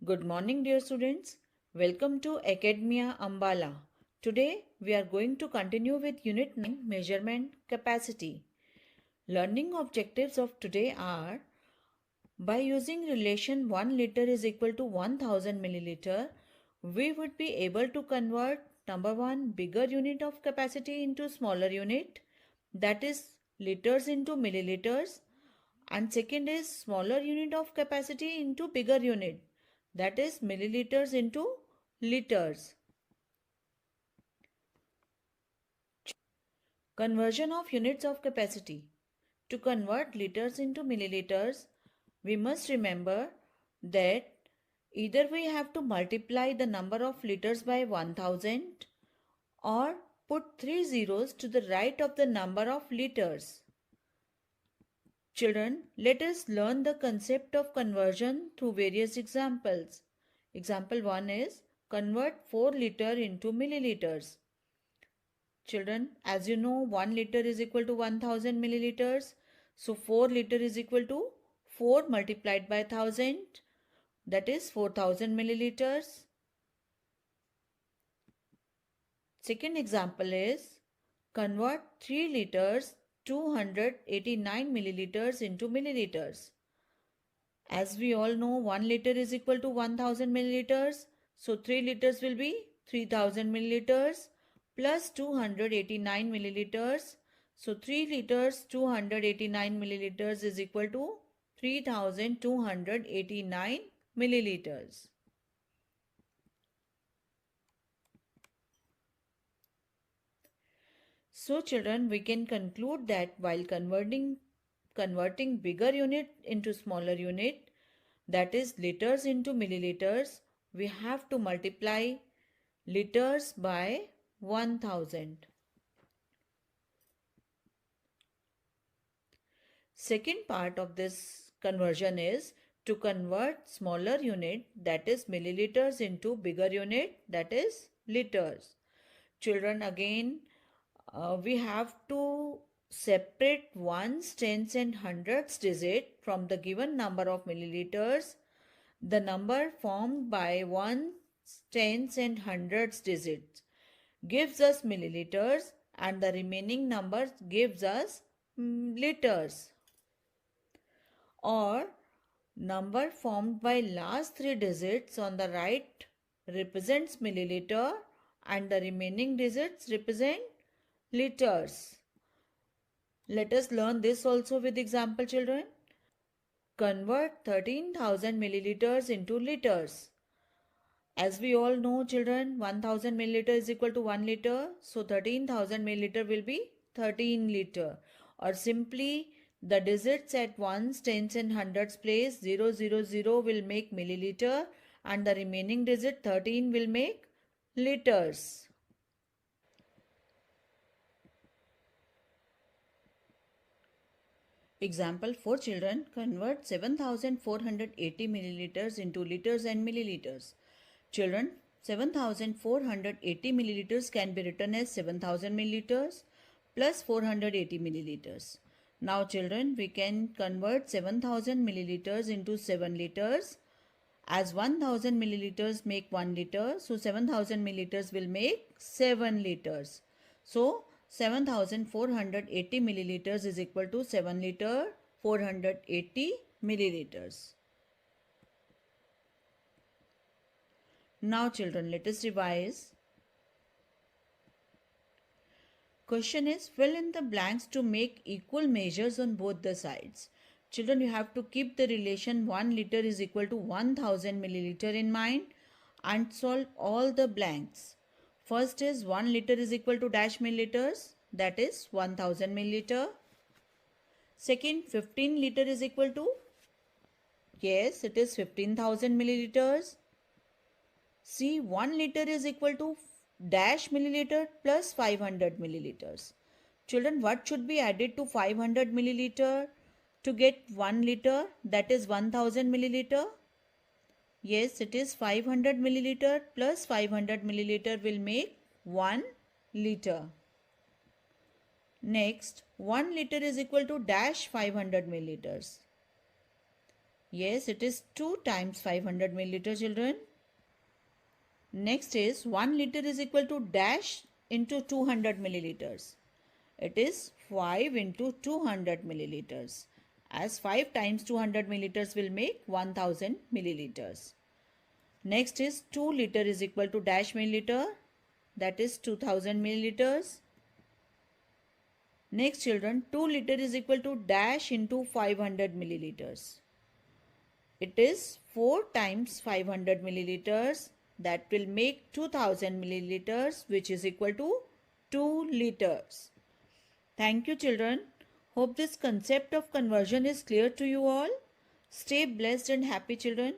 Good morning, dear students. Welcome to Academia Ambala. Today we are going to continue with Unit 9 Measurement Capacity. Learning objectives of today are: by using relation 1 liter is equal to 1000 milliliter, we would be able to convert number 1 bigger unit of capacity into smaller unit, that is liters into milliliters, and second is smaller unit of capacity into bigger unit, that is milliliters into liters. Conversion of units of capacity. To convert liters into milliliters, we must remember that either we have to multiply the number of liters by 1000 or put 3 zeros to the right of the number of liters. Children, let us learn the concept of conversion through various examples. Example 1 is convert 4 liter into milliliters. Children, as you know, 1 liter is equal to 1000 milliliters. So 4 liter is equal to 4 multiplied by 1000, that is 4000 milliliters. Second example is convert 3 liters 289 milliliters into milliliters. As we all know, 1 liter is equal to 1000 milliliters. So 3 liters will be 3000 milliliters plus 289 milliliters. So 3 liters 289 milliliters is equal to 3289 milliliters. So children, we can conclude that while converting bigger unit into smaller unit, that is liters into milliliters, we have to multiply liters by 1000. Second part of this conversion is to convert smaller unit, that is milliliters, into bigger unit, that is liters. Children, again we have to separate ones, tens and hundreds digit from the given number of milliliters. The number formed by ones, tens and hundreds digits gives us milliliters, and the remaining numbers gives us liters. Or number formed by last 3 digits on the right represents milliliter and the remaining digits represent liters. Let us learn this also with example, children. Convert 13,000 milliliters into liters. As we all know, children, 1000 milliliter is equal to 1 liter. So 13,000 milliliter will be 13 liter. Or simply the digits at ones, tens and hundreds place 000 will make milliliter and the remaining digit 13 will make liters. Example for children, convert 7480 milliliters into liters and milliliters. Children, 7480 milliliters can be written as 7000 milliliters plus 480 milliliters. Now children, we can convert 7000 milliliters into 7 liters. As 1000 milliliters make 1 liter, so 7000 milliliters will make 7 liters. So 7480 milliliters is equal to 7 liter 480 milliliters. Now children, let us revise. Question is, fill in the blanks to make equal measures on both the sides. Children, you have to keep the relation 1 liter is equal to 1000 milliliter in mind and solve all the blanks. First is 1 liter is equal to dash milliliters, that is 1000 milliliter. Second, 15 liter is equal to, yes, it is 15,000 milliliters. See, 1 liter is equal to dash milliliter plus 500 milliliters. Children, what should be added to 500 milliliter to get 1 liter, that is 1000 milliliter? Yes, it is 500 milliliter plus 500 milliliter will make 1 liter. Next, 1 liter is equal to dash 500 milliliters. Yes, it is 2 times 500 milliliter, children. Next is 1 liter is equal to dash into 200 milliliters. It is 5 into 200 milliliters, as 5 times 200 milliliters will make 1000 milliliters. Next is 2 liter is equal to dash milliliter, that is 2000 milliliters. Next children, 2 liter is equal to dash into 500 milliliters. It is 4 times 500 milliliters, that will make 2000 milliliters, which is equal to 2 liters. Thank you children. Hope this concept of conversion is clear to you all. Stay blessed and happy children.